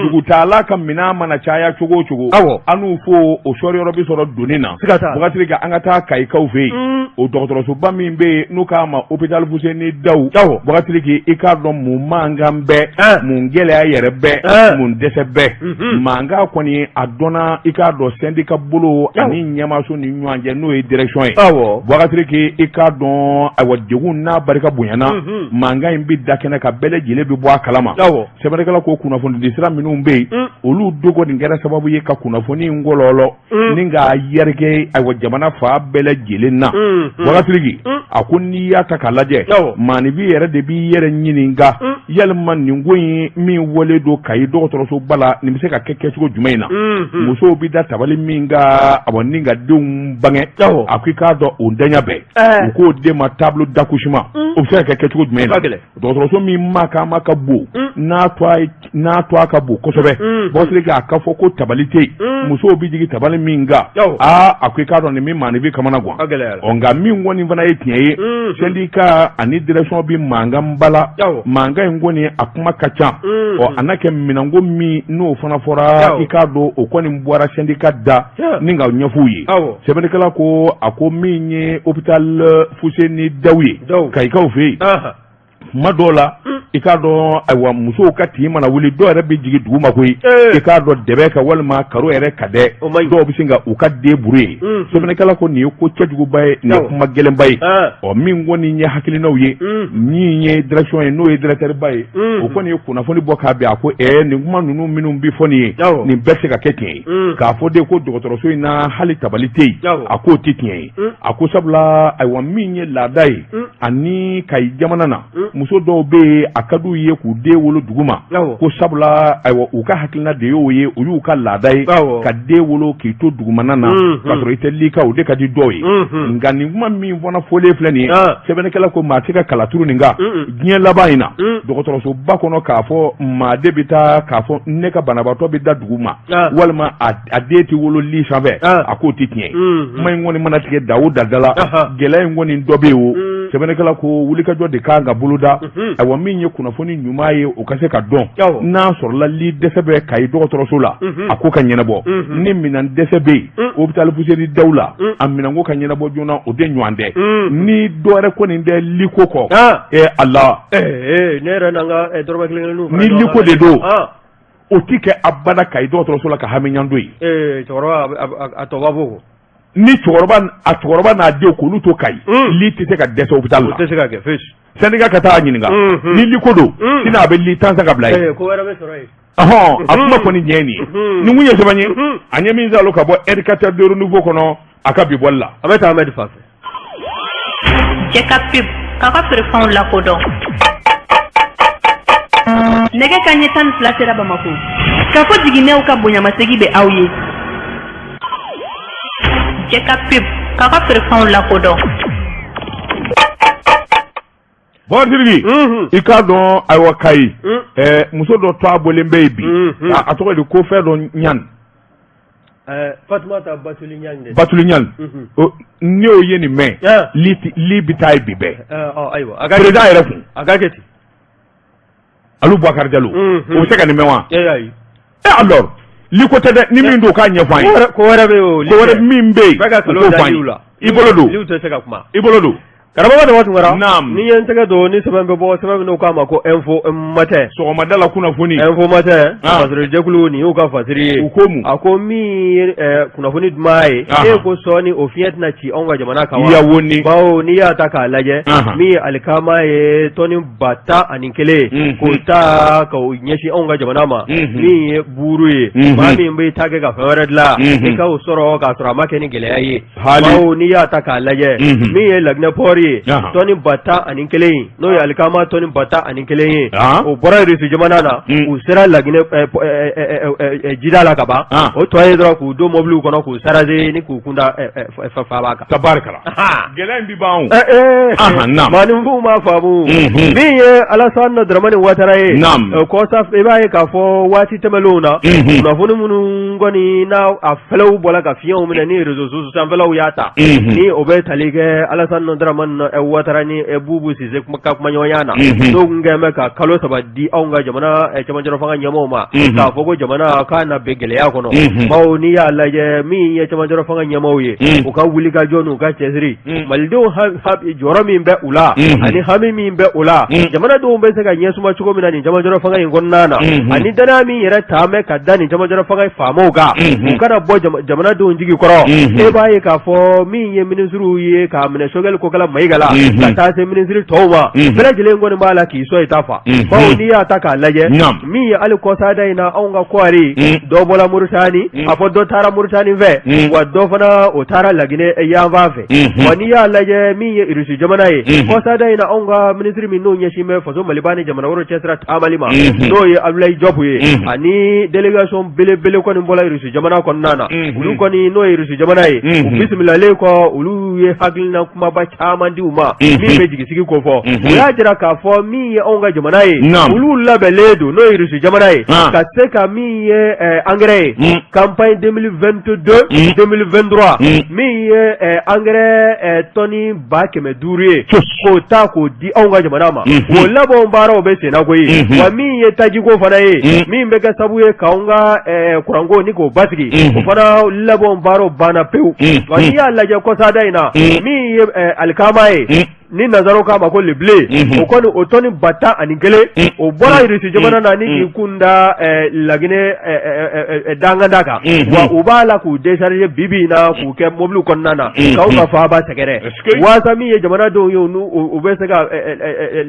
[SPEAKER 1] dugutaala ka minɛn mana caya cogo o cogo an n'u fo o sɔrɔ yɔrɔ bi sɔrɔ donni na bugatiri ka an ka taa Kayikaw fɛ yen o dɔgɔtɔrɔsoba min bɛ yen n'u k'a ma hôpital Fuseni Dawu bugatiri i k'a dɔn mun mankan bɛɛ mun gɛlɛya yɛrɛ bɛɛ mun dɛsɛ bɛɛ mankan kɔni a dɔnna i k'a dɔn syndicat bolo ani ɲɛmaaso ni ɲɔgɔn cɛ n'o ye direction ye bugatiri i k'a dɔn ayiwa degun n'a barika bonyana mankan in bi da kɛnɛ ka bɛɛ lajɛlen bi bɔ a kalama sɛbɛnnikɛla ko kunnafonidi sira minnu bɛ yen olu dogo nin kɛra sababu ye ka kunnafoni ngɔlɔlɔ ni k'a yɛrɛkɛ ayiwa jamana fa bɛɛ lajɛlen na bugatiri a ko n'i y'a ta k'a lajɛ maanifi yɛrɛ de b'i yɛrɛ ɲininka yalima nin ko in min wale do kayi dɔgɔtɔrɔso bala nin bɛ se ka kɛ kɛcogo jumɛn in na musow bi da tabali min ka abɔni ka denw bange a ko i k'a dɔn o danya bɛɛ u k'o den ma tableau d'accouchement o bɛ se ka kɛ kɛcogo jumɛn in na dɔgɔtɔrɔso min ma ka bon n'a to a ka bon kosɛbɛ bɔsiri k'a ka fɔ ko tabali tɛ yen musow bi jigin tabali min kan a ko i k'a dɔn nin min maa ni bi kamana gan nka min kɔni fana ye tiɲɛ ye syndicat ani direction bi mankan bala mankan in kɔni a kuma ka ca a na kɛ minɛnko min n'o fana fɔra i k'a dɔn o kɔni bɔra syndicat da ni ka ɲɛfɔw ye sɛbɛnnikɛla ko a ko min ye hôpital Fuseni Dawu ye Kayikaw fɛ yen kuma dɔw la i k'a dɔn ayiwa musow ka tin mana wuli dɔw yɛrɛ bɛ jigin dugu ma koyi i k'a dɔn dɛbɛ ka walima karo yɛrɛ ka dɛ dɔw bɛ sin ka u ka den buru ye sɛbɛnnikɛla ko nin ye ko cɛjuguba ye nin ye kuma gɛlɛnba ye min kɔni ye hakilinaw ye min ye direction ye n'o ye directeur ba ye o kɔni ye kunnafoni bɔ k'a bɛn a ko nin kuma ninnu minnu bɛ fɔ nin ye nin bɛɛ se ka kɛ tiɲɛ ye k'a fɔ de ko dɔgɔtɔrɔso in na hali tabali tɛ yen a k'o tɛ tiɲɛ ye a ko sabula ayiwa min ye laada ye ani Kayi jamana na muso dɔw bɛ yen a ka d'u ye k'u den wolo dugu ma ko sabula ayiwa u ka hakilina de y'o ye o y'u ka laada ye ka den wolo k'i to dugumana na k'a sɔrɔ i tɛ lika o de ka di dɔw ye nka nin kuma min fana fɔlen filɛ nin ye sɛbɛnnikɛla ko maa tɛ ka kalaturu nin kan diɲɛ laban in na dɔgɔtɔrɔsoba kɔnɔ k'a fɔ maa de bɛ taa k'a fɔ ne ka banabaatɔ bɛ da dugu ma walima a den tɛ wolo li sanfɛ a k'o tɛ tiɲɛ kuma in kɔni mana tigɛ da o da la gɛlɛya in kɔni dɔ bɛ yen o sɛbɛnnikɛla ko wulikajɔ de kan ka boloda ayiwa min ye kunnafoni ɲuman ye o ka se ka dɔn n'a sɔrɔla li dɛsɛ bɛ Kayi dɔgɔtɔrɔso la a ko ka ɲɛnabɔ ni minɛn dɛsɛ bɛ yen hôpital Fuseni Dawu la a minɛnko ka ɲɛnabɔ joona o de ɲɔgɔn tɛ ni dɔwɛrɛ kɔni tɛ liko kɔ Ala
[SPEAKER 2] ne yɛrɛ n'an ka dɔrɔmɛ kelen
[SPEAKER 1] ni liko de don o ti kɛ abada Kayi dɔgɔtɔrɔso la ka hami ɲando ye
[SPEAKER 2] cɛkɔrɔba a tɔ b'a fɔ
[SPEAKER 1] ni cɛkɔrɔba n'a den k'olu to Kayi li tɛ se ka dɛsɛ hôpital la
[SPEAKER 2] o tɛ se ka kɛ fosi
[SPEAKER 1] syndicat ka taa ɲininka ni liko don sinon a bɛ li tan ka bila ye
[SPEAKER 2] ko wɛrɛ bɛ sɔrɔ yen
[SPEAKER 1] a kuma kɔni ɲɛ nin ye ni mun ye sɛbɛn ye a ɲɛ min salo ka bɔ éducateur de renouveau kɔnɔ a ka bi bɔli la
[SPEAKER 2] a bɛ taa Ahmed fan fɛ
[SPEAKER 3] cɛ ka pib k'a ka feerefɛnw lakodɔn nɛgɛ kanɲɛ 12 sera Bamako k'a fɔ jiginɛw ka bonyamasegi bɛ aw ye cɛ ka pib k'a ka feerefɛnw lakodɔn
[SPEAKER 1] Bɔnsirigi i k'a dɔn ayiwa Kayi muso dɔ to a bɔlen bɛ yen bi a tɔgɔ de ko fɛn dɔ ɲani
[SPEAKER 2] Fatumata Batuli Ɲani
[SPEAKER 1] Batuli Ɲani ne y'o ye nin mɛn li bɛ taa ye bi bɛɛ
[SPEAKER 2] ayiwa
[SPEAKER 1] président yɛrɛ kun
[SPEAKER 2] a ka kɛ ten
[SPEAKER 1] Alu Bubakari Jalo o bɛ se ka nin mɛn wa alors li ko tɛ dɛ ni min don k'a ɲɛfɔ an ye
[SPEAKER 2] ko wɛrɛ bɛ yen
[SPEAKER 1] ko wɛrɛ min bɛ yen
[SPEAKER 2] ka kalo da liw la
[SPEAKER 1] i bolo don
[SPEAKER 2] liw tɛ se ka kuma
[SPEAKER 1] i bolo don
[SPEAKER 2] karamɔgɔ Dama Tunkara ni ye n tɛgɛ don ni sɛbɛn bɛ bɔ sɛbɛn min k'a ma ko info matin
[SPEAKER 1] sɔgɔmada la kunnafoni
[SPEAKER 2] info matin fasiri jɛkulu nin y'u ka fasiri ye
[SPEAKER 1] u ko mun
[SPEAKER 2] a ko min ye kunnafoni duman ye e ko sɔɔni o fiɲɛ tɛna ci anw ka jamana kan wa
[SPEAKER 1] yawoni
[SPEAKER 2] bawo n'i y'a ta k'a lajɛ min ye alikama ye tɔni 10,001 k'o ta ka o ɲɛsin anw ka jamana ma min ye buuru ye maa min bɛ ta kɛ ka fɛn wɛrɛ dilan i ka o sɔrɔ k'a sɔrɔ a ma kɛ ni gɛlɛya ye bawo n'i y'a ta k'a lajɛ min ye Laginɛ port tɔni 10,001 n'o ye alikama tɔni 10,001 ye o bɔra Irisi jamana na u sera Laginɛ jida la ka ban o tɔ ye dɔrɔn k'u don mobiliw kɔnɔ k'u sarase ni k'u kunda faaba kan
[SPEAKER 1] tabarikala gɛlɛya in bi ban
[SPEAKER 2] maaninfinw m'a faamu min ye Alasani Daramani Ouattara ye kɔsa i b'a ye k'a fɔ waati tɛmɛlenw na kunnafoni minnu kɔni n'a a fɛlɛw bɔra ka fiɲɛw minɛ ni réseaux sociaux sanfɛlaw y'a ta ni o bɛ tali kɛ Alasani Daramani Ouattara ni Bubu Sise ka kumaɲɔgɔnya na n'o kun kɛn bɛ ka kalo 3 di anw ka jamana cɛmancɛ fanga ɲɛmɔgɔw ma k'a fɔ ko jamana k'a na bɛn gɛlɛya kɔnɔ bawo n'i y'a lajɛ min ye cɛmancɛ fanga ɲɛmɔgɔw ye u ka wuli ka jɔ n'u ka cɛsiri malidenw jɔyɔrɔ min bɛ u la ani hami min bɛ u la jamanadenw bɛ se ka ɲɛsuma cogo min na nin cɛmancɛ fanga in kɔnɔna na ani danaya min yɛrɛ taa mɛ ka da nin cɛmancɛ fanga faamaw kan u kana bɔ jamanadenw jigi kɔrɔ e b'a ye k'a fɔ min ye ministres ye k'a minɛ Sogɛli Kokala Maigala ka taa se ministre tɔw ma bɛɛ lajɛlen kɔni b'a la k'i sɔn i ta fa bawo n'i y'a ta k'a lajɛ min ye hali kɔsada in na anw ka kɔɔri dɔ bɔra Muritani a fɔ dɔ taara Muritani fɛ wa dɔ fana o taara Laginɛ yanfan fɛ wa n'i y'a lajɛ min ye Irisi jamana ye kɔsada in na anw ka ministre min n'o ɲɛsin bɛ faso Maliba ni jamana wɛrɛw cɛsira taamali ma n'o ye Abdoulaye Diop ye ani délégation belebele kɔni bɔra Irisi jamana kɔnɔna na olu kɔni n'o ye Irisi jamana ye u bisimilalen kɔ olu ye hakilina kumaba caman di u ma min bɛ jigisigi ko fɔ o y'a jira k'a fɔ min ye anw ka jamana ye olu labɛnlen don n'o ye Irisi jamana ye ka se ka min ye engrais ye campagne 2022-2023 min ye engrais tɔni 500,000 ye k'o ta k'o di anw ka jamana ma o labɛnw baaraw bɛ senna koyi wa min ye tajiko fana ye min bɛ kɛ sabu ye k'anw ka kuranko ni k'o basigi o fana labɛnw baaraw banna pewu wa n'i y'a lajɛ kɔsada in na min ye alikama ye ni nazaro k'a ma ko leble o kɔni o tɔni 10,001 o bɔra Irisi jamana na ni k'i kunda Laginɛ danganda kan wa u b'a la k'u décharger bibi na k'u kɛ mobile kɔnɔna na k'aw ka faaba sɛgɛrɛ waasa min ye jamanadenw ye u bɛ se ka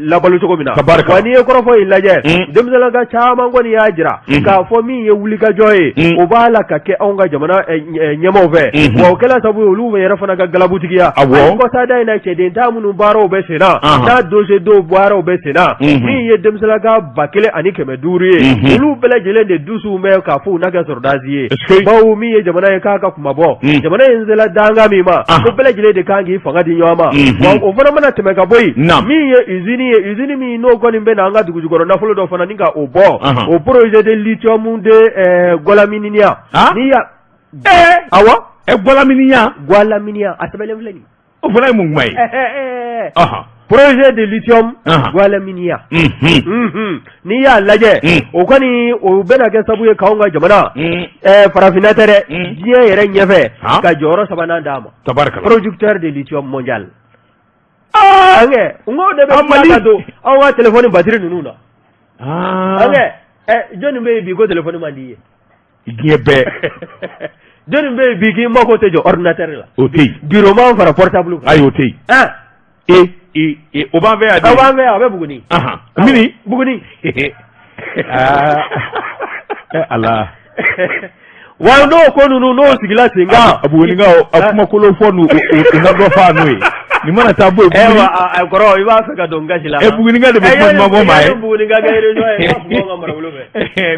[SPEAKER 2] labalo cogo min na wa n'i ye kɔrɔfɔ in lajɛ denmisɛnninka caman kɔni y'a jira k'a fɔ min ye wulikajɔ ye o b'a la ka kɛ anw ka jamana ɲɛmaaw fɛ wa o kɛla sabu ye olu yɛrɛ fana ka galabutigiya kɔsada in na cɛden ta minnu baaraw bɛ senna n'a dossier dɔw baaraw bɛ senna min ye denmisɛnninka 1,500 ye olu bɛɛ lajɛlen de dusu bɛ k'a fɔ u n'a kɛ sɔrɔdasi ye bawo min ye jamana ye k'a ka kuma bɔ jamana in sela danga min ma ko bɛɛ lajɛlen de kan k'i fanga di ɲɔgɔn ma wa o fana mana tɛmɛ ka bɔ yen min ye usine min n'o kɔni bɛ na an ka dugujukɔrɔ nafolo dɔ fana ni ka o bɔ o projet de lithium de Gualaminiya n'i y'a awɔ
[SPEAKER 1] Gualaminiya
[SPEAKER 2] a sɛbɛnlen filɛ nin
[SPEAKER 1] o fana ye mun kuma ye
[SPEAKER 2] projet de lithium Gualaminiya n'i y'a lajɛ o kɔni o bɛna kɛ sabu ye k'anw ka jamana farafinna tɛ dɛ diɲɛ yɛrɛ ɲɛfɛ ka jɔyɔrɔ 3nan d'a ma producteur de lithium mondial angɛ n ko de bɛ ka don anw ka téléphone batterie ninnu na angɛ jɔnni bɛ yen bi ko téléphone man di i ye
[SPEAKER 1] diɲɛ bɛɛ
[SPEAKER 2] jɔnni bɛ yen bi k'i mako tɛ jɔ ordinateur la
[SPEAKER 1] o tɛ yen
[SPEAKER 2] bureau man fara portable
[SPEAKER 1] ayi o tɛ yen o b'an fɛ yan de
[SPEAKER 2] a b'an fɛ yan a bɛ Buguni
[SPEAKER 1] mini
[SPEAKER 2] Buguni
[SPEAKER 1] ala
[SPEAKER 2] wa n'o ko ninnu n'o sigila sen kan
[SPEAKER 1] Bugunikaw a kumakolon fɔ n'u na dɔ fa n'o ye nin mana taa bɔ yen
[SPEAKER 2] kɔrɔ i b'a fɛ ka don gasi la
[SPEAKER 1] Bugunika de bɛ kuma duman fɔ maa ye
[SPEAKER 2] Bugunika kɛ région ye ka marabolo fɛ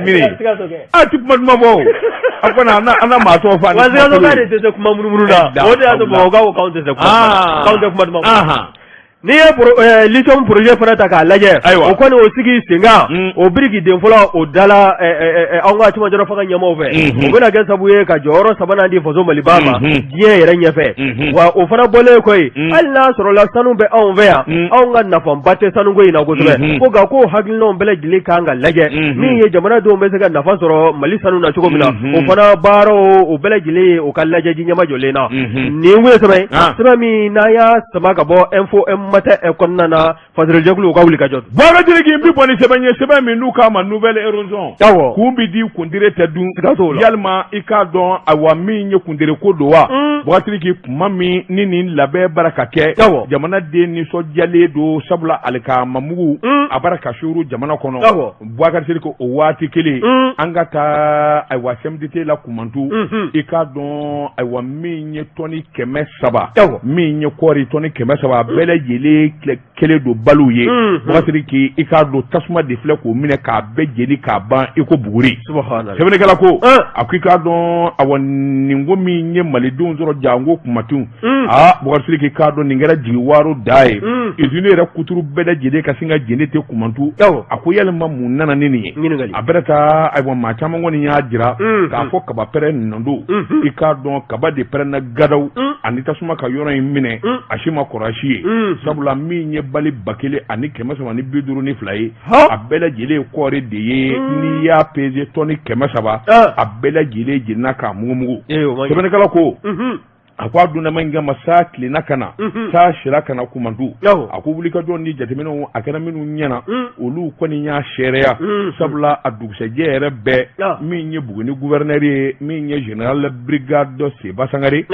[SPEAKER 1] mini a ti kuma duman fɔ o a kɔni an na maa tɔgɔ fa
[SPEAKER 2] wa Sikaso ka de tɛ se kuma munumunu na o de y'a to Bamakɔkaw ko k'anw tɛ se kuma duman n'i ye lithium projet fana ta k'a lajɛ o kɔni o sigi sen kan o biriki den fɔlɔ o dala anw ka cɛmancɛ fanga ɲɛmaaw fɛ o bɛna kɛ sabu ye ka jɔyɔrɔ 3nan di faso Maliba ma diɲɛ yɛrɛ ɲɛfɛ wa o fana bɔlen koyi hali n'a sɔrɔla sanu bɛ anw fɛ yan anw ka nafaba tɛ sanuko in na kosɛbɛ ko nka ko hakilinaw bɛɛ lajɛlen kan ka lajɛ min ye jamanadenw bɛ se ka nafa sɔrɔ Mali sanu na cogo min na o fana baaraw o bɛɛ lajɛlen ye o ka lajɛ ji ɲɛma jɔlen na nin ye sɛbɛn min n'a y'a sama ka bɔ info mata kɔnɔna na fadirejɛkulu ka wuli ka jɔ
[SPEAKER 1] baara diriki bi bɔ ni sɛbɛn ye sɛbɛn min n'u k'a ma nouvelle horizon k'u bi di kundire tɛ dun yalima i k'a dɔn awa min ye kundire ko don wa Boubacariki kuma min ni nin labɛn bara ka kɛ jamanaden nisɔndiyalen don sabula alikama mugu a bara ka suru jamana kɔnɔ Boubacariki ko o waati kelen an ka taa ayiwa CMDT la kumantu i k'a dɔn ayiwa min ye tɔni 300 min ye kɔɔri tɔni 300 bɛɛ lajɛlen kelen don balo ye Boubacariki i k'a dɔn tasuma de filɛ k'o minɛ k'a bɛɛ jeni k'a ban i ko buguri sɛbɛnnikɛla ko a ko i k'a dɔn awa nin ko min ye malidenw sɔrɔ jango kumatu Boubacariki k'a dɔn nin kɛra jigi waro da ye usine yɛrɛ kuturu bɛɛ lajɛlen ka sin ka jeni te kumantu a ko yalima mun nana ni nin ye a bɛrɛ taa ayiwa maa caman kɔni y'a jira k'a fɔ kaba pɛrɛ nando i k'a dɔn kaba de pɛrɛnna gadaw ani tasuma ka yɔrɔ in minɛ a si ma kɔrɔsi ye sabula min ye bali 1,000 ani 352 ye a bɛɛ lajɛlen kɔɔri de ye n'i y'a pesé tɔni 300 a bɛɛ lajɛlen jenina k'a mugumugu sɛbɛnnikɛla ko akwa duna manga masakli nakana ta shira kana kumandu akubuli ka don ni jatemino akana minu nyana olu kwani nya sheria sabla adugse jere be minye buguni gouverneur minye général brigade de Sebasangari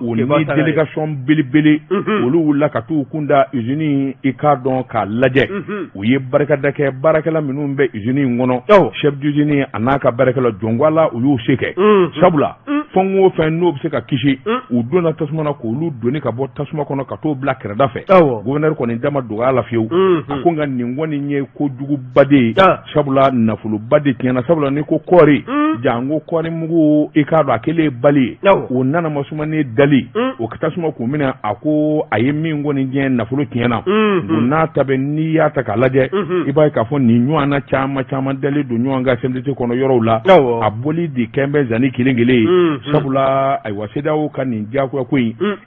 [SPEAKER 1] oni délégation bilibili olu la katu kunda usini ikadon ka laje uye barakada ke barakala minu be usini ngono chef d'usine anaka barakala jongwala uyu sheke sabla fongo fen no se ka kishi udona tasmana ko lu doni ka bo tasma kono ka to black rada fe gouverneur ko ni dama do ala fiu akonga ni ngoni nye ko jugu bade sabula nafulu bade tiana sabula ni ko kori jango kori mugo ikado akele bali o nana masuma ni dali o katasma ko mina ako ayemi ngoni nye nafulu tiana na tabe ni ya ta kalaje ibai ka fon ni nywana chama dali do nywanga semdete kono yoro la aboli di kembe zani kilingile sabula ay waseda o kan ni jako ko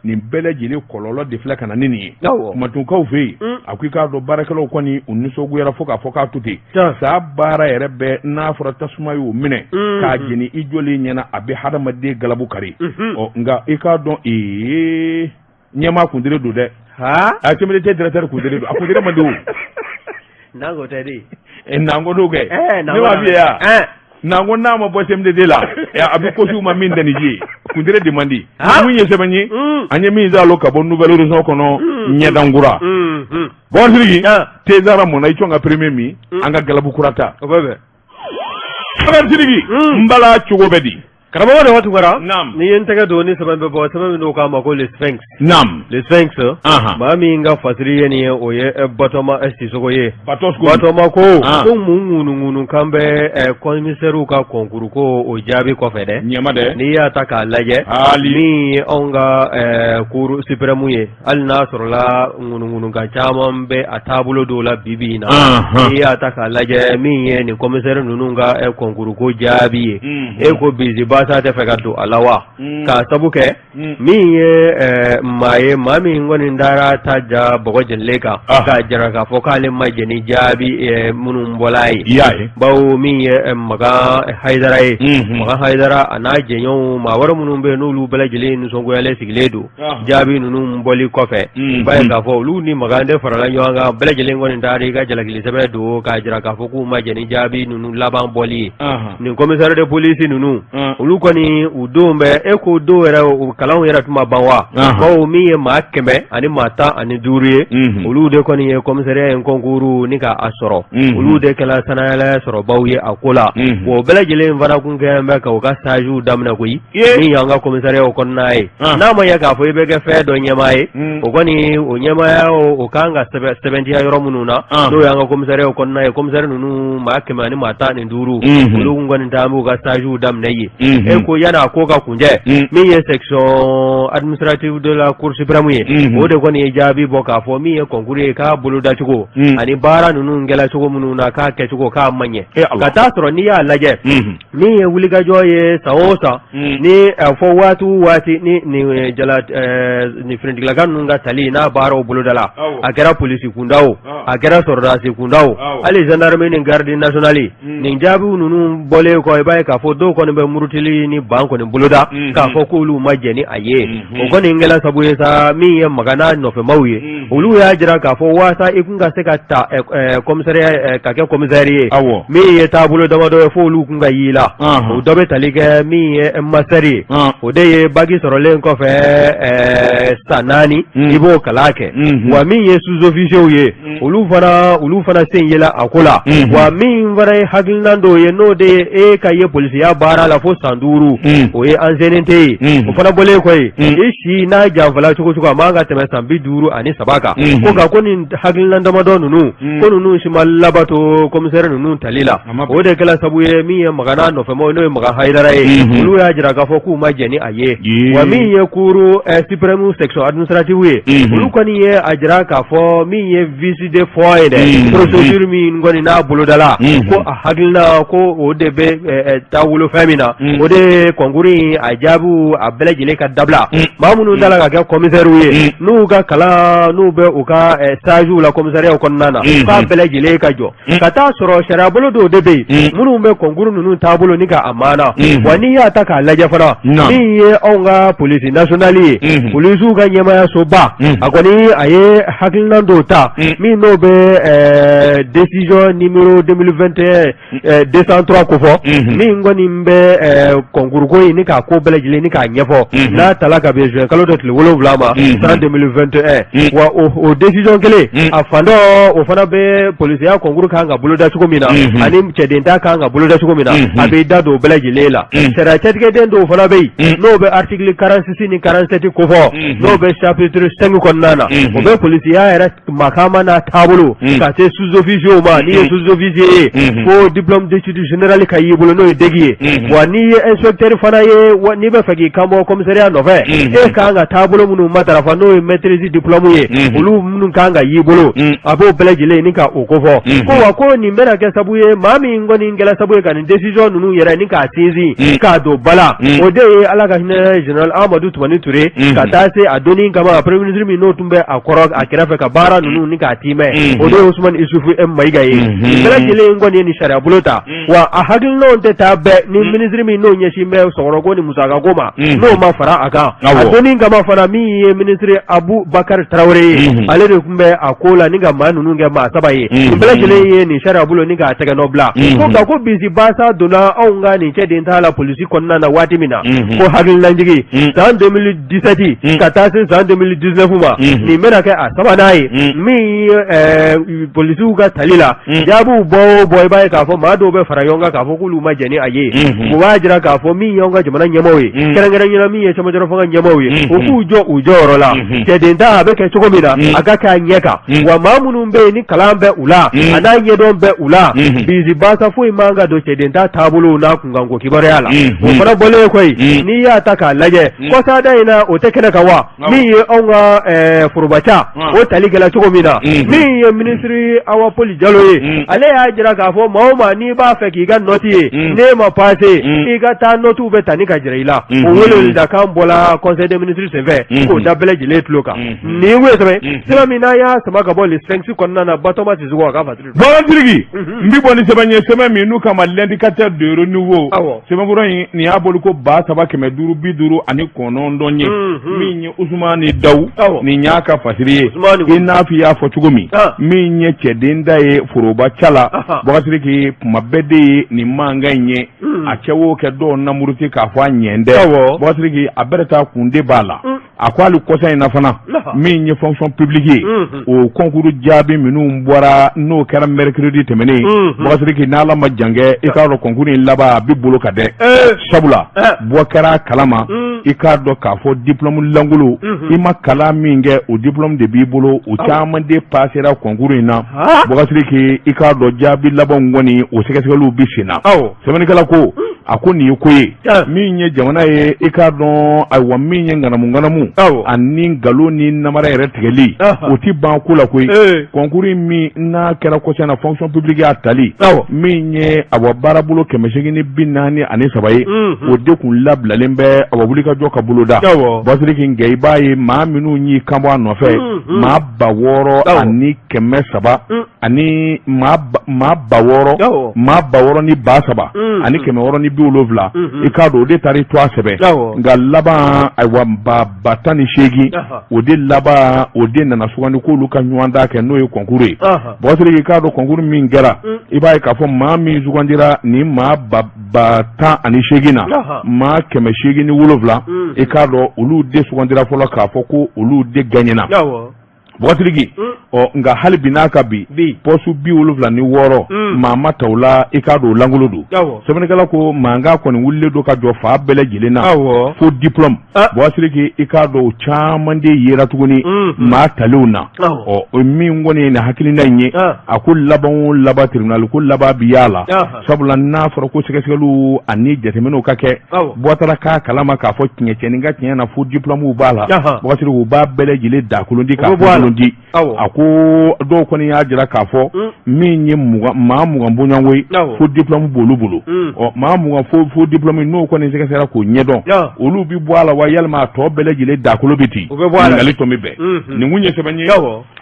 [SPEAKER 1] ni bele jile kololo de flaka na nini matun ka ufe akwika do barakalo ko ni uniso guyara foka tuti sa bara erebe na fura tasuma yo mine ka jini ijoli nyana abi hadama de galabu kare o nga ika don nyama kundire do de ha atemele te directeur kundire do akundire mando
[SPEAKER 2] nango tedi
[SPEAKER 1] nango do ge ni wa biya nango na ma botem de la ya abi ko suma min dani ji kundire demandi munye sebanyi anye mi za lo ka bon nouvelle horizon kono nyedangura bon sirigi te zara mona ichonga premier mi anga galabu kurata
[SPEAKER 2] bebe
[SPEAKER 1] aban sirigi mbala chugo bedi
[SPEAKER 2] karamo de watu gara
[SPEAKER 1] nam
[SPEAKER 2] ni yentaka do ni saban bebo saban no ka ma ko le sphinx
[SPEAKER 1] nam
[SPEAKER 2] le sphinx ma mi nga fasiri ni oye batoma esti so ye batoma ko ngunu kambe commissaire ka konkuru ko o jabi ko fede
[SPEAKER 1] nyama de
[SPEAKER 2] ni ya taka laje ni onga kuru supremu ye al nasr la ngunu ka chamam be atabulo do la bibina ni ya taka laje mi ye ni commissaire nununga konkuru ko jabi e ko bizi ta ta faga do alawa ka sabuke mi maye mami ngoni ndara ta ja bogo jenleka ka jara ka fokale majeni jabi munum bolai bawo mi maga haidara ana jenyo mawar munum be no lu bela jeli nu songo yale sigledo jabi nunum boli kofe baye ka fo lu ni maga nde farala nyanga bela jeli ngoni ndari ga jala gili sebe do ka jara ka foku majeni jabi nunu laban boli ni commissaire de police nunu koni udombe eko do era kalaw era tuma bawa ko mi ma kembe ani mata ani duriye ulude koni e komisaria en konkuru nika asoro ulude kala sanala soro bawye akola wo bela jele vana kungembe ka ka saju damna ko yi ni yanga komisaria o konnae na ma ya ka fo be ge fe do nyamae o koni o nyamae o kanga 70 ya yoro mununa do yanga komisaria o konnae komisaria nunu ma kembe ani mata ani duru ulu ngoni tambu ka saju damna yi eko yana koka kunje mi ye section administrative de la cour suprême ye o de koni jabi boka fo mi ye konkuru ka bulu da chugo ani bara nunu ngela chugo mununa ka ke chugo ka manye ka tasro ni ya laje ni ye wuliga joye saosa ni fo wati ni jala ni frendikla kan nunga tali na baro bulu dala akera police kundao akera sordasi kundao ali gendarmerie ni garde nationale ni jabi nunu bole ko e bay ka fo do ko be murutili ni banko ni buluda ka fo ko lu majeni aye o ko ni ngela sabu yesa mi ye magana no fe mawye ulu ya jira ka fo wasa ikunga se ka ta commissariat ka ke commissariat mi ye tabulo dama do fo lu kunga yila o dobe talige mi ye masari o de ye bagi sorole ko fe sanani ibo kalake wa mi ye sous officier ye ulu fana sen yela akola wa mi vare haglando ye no de e ka ye police ya bara la fo sanduru o ye anzenente o fana bole koy e shi na janfala chuko amanga teme sambi duru ani sabaka ko ga koni haglando madon nunu ko nunu shi malabato commissaire nunu talila o de kala sabuye mi magana no fe mo no maga haidara e ulu ya jira ga fo ku majeni aye wa mi ye kuru supreme section administrative we ulu koni ye ajira ka fo mi ye visite foide procedure mi ngoni na buludala ko haglna ko o de be tawulo famina o de concours a jaabu a bɛɛ lajɛlen ka dabila maa minnu dala ka kɛ commissaire ye n'u ka kalan n'u bɛ u ka stage la commissariat kɔnɔna na k'a bɛɛ lajɛlen ka jɔ ka taa sɔrɔ sariya bolo dɔw de bɛ yen minnu bɛ concours ninnu taabolo ni ka a maana wa n'i y'a ta k'a lajɛ fana min ye anw ka police nationale ye polisiw ka ɲɛmaayasoba a kɔni a ye hakilina dɔw ta min n'o bɛ décision numéro 2021 203 ko fɔ min kɔni bɛ concours ko in ni k'a ko bɛɛ lajɛlen ni k'a ɲɛfɔ n'a tala ka bɛn juin kalo dɔ tile 7 ma san 2021 wa o décision kelen a fan dɔ o fana bɛ polisiya concours kan ka boloda cogo min na ani cɛdenta kan ka boloda cogo min na a bɛ da don o bɛɛ lajɛlen la sariya cɛtigɛden dɔw fana bɛ yen n'o bɛ article 46 ni 47 ko fɔ n'o bɛ chapitre 5 kɔnɔna na o bɛ polisiya yɛrɛ makama n'a taabolo ka se sous-officier ma n'i ye sous-officier ye fo diplôme d'études générales ka y'i bolo n'o ye degi ye wa n'i ye inspecteur fana ye n'i bɛ fɛ k'i kanbɔ commissariat nɔfɛ e kan ka taabolo minnu matarafa n'o ye maîtrise diplôme ye olu minnu kan ka y'i bolo a b'o bɛɛ lajɛlen ni ka o ko fɔ ko wa ko nin bɛna kɛ sabu ye maa min kɔni kɛla sabu ye ka nin décision ninnu yɛrɛ ni k'a sinsin k'a don bala o de ye ala ka hinɛ général Amadou Toumani Touré ka taa se a donni kama premier ministre min n'o tun bɛ a kɔrɔ a kɛrɛfɛ ka baara ninnu ni k'a timɛ o de ye Ousmane Issoufou Mayiga ye bɛɛ lajɛlen kɔni ye nin sariya bolo ta wa a hakilinaw tɛ taa bɛɛ ni ministre min n'o ɲɛsin bɛ sɔgɔrɔko ni musakako ma n'o ma fara a kan a donni kama fana min ye ministre Aboubakar Traoré ye ale de tun bɛ a ko la ni ka maa ninnu kɛ maa saba ye nin bɛɛ lajɛlen ye nin sariya bolo ni k'a tɛgɛ nɔ bila ko nka ko bisi baasa donna anw ka nin cɛden t'a la polisi kɔnɔna na waati min na ko hakilinajigi san 2017 ka taa se san 2019 ma nin bɛna kɛ a sabanan ye min ye polisiw ka tali la jaabiw bɔ o bɔ i b'a ye k'a fɔ maa dɔw bɛ fara ɲɔgɔn kan k'a fɔ k'olu ma jɛn ni a ye o b'a jira k'a fɔ min y'anw ka jamana ɲɛmaaw ye kɛrɛnkɛrɛnnenya min ye cɛmancɛ fanga ɲɛmaaw ye o k'u jɔ u jɔyɔrɔ la cɛden ta a bɛ kɛ cogo min na a ka kɛ a ɲɛ kan wa maa minnu bɛ yen ni kalan bɛ u la a n'a ɲɛdɔn bɛ u la bisi baasa foyi man ka don cɛden ta taabolo n'a kunkanko kibaruya la o fana bɔlen koyi n'i y'a ta k'a lajɛ kɔsada in na o tɛ kɛnɛ kan wa min ye anw ka forobaca o tali kɛla cogo min na min ye ministre Awa Poli Jalo ye ale y'a jira k'a fɔ maa o maa n'i b'a fɛ k'i ka nɔti ye n'e ma paase i ka taa nɔtiw bɛ ta ni ka jira i la o wele da kan bɔla conseil des ministres senfɛ k'o da bɛɛ lajɛlen tulo kan nin wele sɛbɛn sɛbɛn min n'a y'a sama ka bɔ le 5 kɔnɔna na Batoma Sissoco a ka fatiri
[SPEAKER 1] Bagantirigi n bɛ bɔ ni sɛbɛn ye sɛbɛn min n'u kama l'indicateur de haut niveau sɛbɛnkɔrɔ in nin y'a bolo ko 3,550 ani 9 ye min ye Ousmane Dawu nin y'a ka fatiri ye i n'a fɔ i y'a fɔ cogo min min ye cɛden da ye forobaca la Bagantirigi kuma bɛɛ de ye nin mankan in ye a kɛ o kɛ dɔw namuruti k'a fɔ a ɲɛ dɛ Bagantirigi a bɛɛ taa kunde b'a la a ko hali kɔsa in na fana min ye fonction publique ye o concours jaabi minnu bɔra n'o kɛra mercredi tɛmɛnen Bagantirigi n'Ala ma jan kɛ i k'a dɔn concours in laban a bɛ bolo ka dɛ sabula bɔ kɛra kalama i k'a dɔn k'a fɔ diplôme langolo i ma kalan min kɛ o diplôme de b'i bolo o caman de passera concours in na Bagantirigi i k'a dɔn jaabi laban kɔni o sɛgɛsɛgɛliw bɛ sen na sɛbɛnnikɛla ko a ko nin ye ko ye min ye jamana ye i k'a dɔn ayiwa min ye ŋanamu ani nkalon ni namara yɛrɛ tigɛli o ti ban ko la koyi concours min n'a kɛra kɔsɛbɛ na fonction publique y'a tali min ye awa baarabolo 843 ye o de kun labilalen bɛ awa wulikajɔ ka bolo da Bagantirigi nka i b'a ye maa minnu y'i kanbɔ a nɔfɛ maa 600,300 ani maa 600 ni 700 ani 600 ni 70 i k'a dɔn o de taara i to a sɛbɛn nka laban ayiwa ba 18 o de laban o de nana sugandi k'olu ka ɲɔgɔn da kɛ n'o ye concours ye Bagantirigi i k'a dɔn concours min kɛra i b'a ye k'a fɔ maa min sugandira nin maa ba 18 na maa 807 i k'a dɔn olu de sugandira fɔlɔ k'a fɔ ko olu de gagnena Bagantirigi nka hali bi n'a ka bi poste 76 maa ma ta o la i k'a dɔn o langolo don sɛbɛnnikɛla ko mankan kɔni wulilen don ka jɔ fa bɛɛ lajɛlen na fo diplôme Bagantirigi i k'a dɔn o caman de yera tuguni maa talenw na min kɔni ye nin hakilina in ye a ko laban o laban tribunal ko laban bi y'a la sabula n'a fɔra ko sɛgɛsɛgɛliw ani jateminɛw ka kɛ Bɔtara k'a kalama k'a fɔ tiɲɛ tiɲɛni ka tiɲɛ na fo diplômew b'a la Bagantirigi u b'a bɛɛ lajɛlen dakolondi k'a di a ko dɔw kɔni y'a jira k'a fɔ min ye maa 20 bɔɲɔngo ye fo diplôme b'olu bolo maa 20 fo diplôme n'o kɔni sɛgɛsɛgɛra k'o ɲɛdɔn olu bi bɔ a la wa yalima a tɔ bɛɛ lajɛlen dakolo bɛ ten ɲininkali tun bɛ bɛn nin kun ye sɛbɛn ye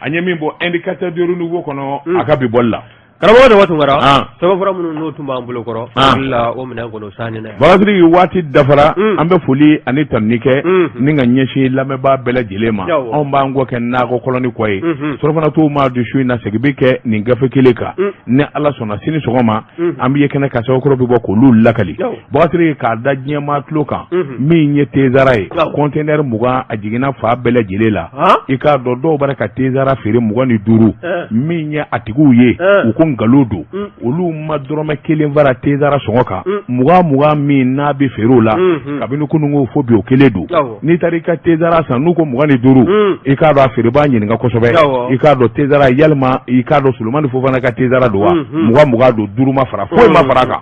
[SPEAKER 1] a ɲɛ min bɔ indicateur de renouveau kɔnɔ a ka bi bɔli la
[SPEAKER 2] karamɔgɔ de waati ngara sɛbɛn fura minnu n'o tun b'an bolo kɔrɔ la o minɛn kɔnɔ sanni na
[SPEAKER 1] bagatigi waati dafara an bɛ foli ani tanni kɛ ni ka ɲɛsin lamɛnbaa bɛɛ lajɛlen ma anw b'an kɔ kɛ nakɔ kɔlɔni kɔ ye surafana t'o ma du su in na segin bɛ kɛ nin gafe kelen kan ni ala sɔnna sini sɔgɔma an bɛ ye kɛnɛ ka sababu bɛ bɔ k'olu lakali bagatigi k'a da diɲɛmaa tulo kan min ye tezara ye conteneur 20 a jiginna fa bɛɛ lajɛlen la i k'a dɔn dɔw b'a ka tezara feere 25 min ye a tigiw ye u ko nkalon don olu ma dɔrɔmɛ 1 fara tezara sɔngɔ kan 20 min n'a bɛ feere o la kabini kununko fo bi o kelen don n'i taara i ka tezara san n'u ko 25 i k'a dɔn a feerebaa ɲininka kosɛbɛ i k'a dɔn tezara yalima i k'a dɔn Solomani Fofana ka tezara don wa 20 don 5 ma fara foyi ma fara kan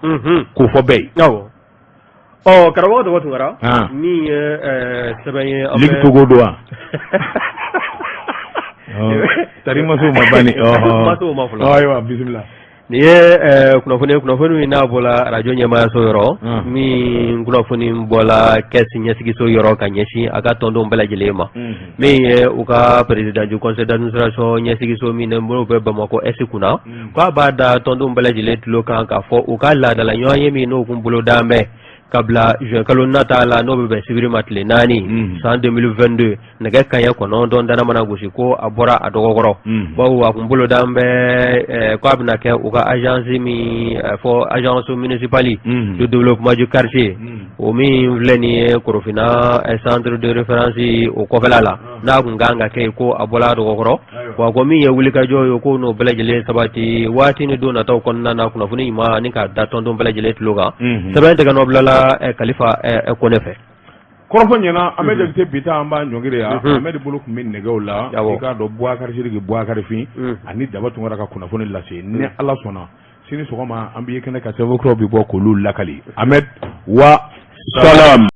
[SPEAKER 1] k'o fɔ bɛɛ ye
[SPEAKER 2] karamɔgɔ de waati ngara min ye sɛbɛn ye
[SPEAKER 1] Ligue Togo don wa tari maso ma bani
[SPEAKER 2] maso ma fɔlɔ
[SPEAKER 1] ayiwa bisimila
[SPEAKER 2] nin ye kunnafoni min n'a bɔla radio ɲɛmaayaso yɔrɔ min kunnafoni bɔla kɛsi ɲɛsigiso yɔrɔ ka ɲɛsin a ka tɔndenw bɛɛ lajɛlen ma min ye u ka président du conseil d'administration ɲɛsigiso min n'o bɛ Bamako est kunna k'a b'a da tɔndenw bɛɛ lajɛlen tulo kan k'a fɔ u ka laadala ɲɔgɔn ye min n'o kun bolo d'an bɛɛ kabla juin kalo nata la n'o bɛ bɛn sibiri ma tile 4 san 2022 nɛgɛ kaɲɛ 9 dana mana gosi ko a bɔra a dɔgɔkɔrɔ bawo a kun bolo d'an bɛ k'a bɛna kɛ u ka agence min fɔ agence municipale de développement du quartier o min filɛ nin ye Korofina centre de référence o kɔfɛla la n'a kun kan ka kɛ ko a bɔra a dɔgɔkɔrɔ wa ko min ye wulikajɔ ye ko n'o bɛɛ lajɛlen sabati waati ni don nataw kɔnɔna na kunnafoni ɲuman ani ka da tɔndenw bɛɛ lajɛlen tulo kan sɛbɛn tɛgɛ nɔ bilala Kalifa ko ne fɛ
[SPEAKER 1] kɔrɔfɔ ɲɛna an bɛ jakite bi ta an b'a ɲɔngiri ya an bɛ de bolo tun bɛ nɛgɛw la i k'a dɔn Bouakar Sidiki Bouakar Fin ani Daba Tunkara ka kunnafoni lase ni ala sɔnna sini sɔgɔma an bɛ ye kɛnɛ ka sababu bi bɔ k'olu lakali Ahmed wa salam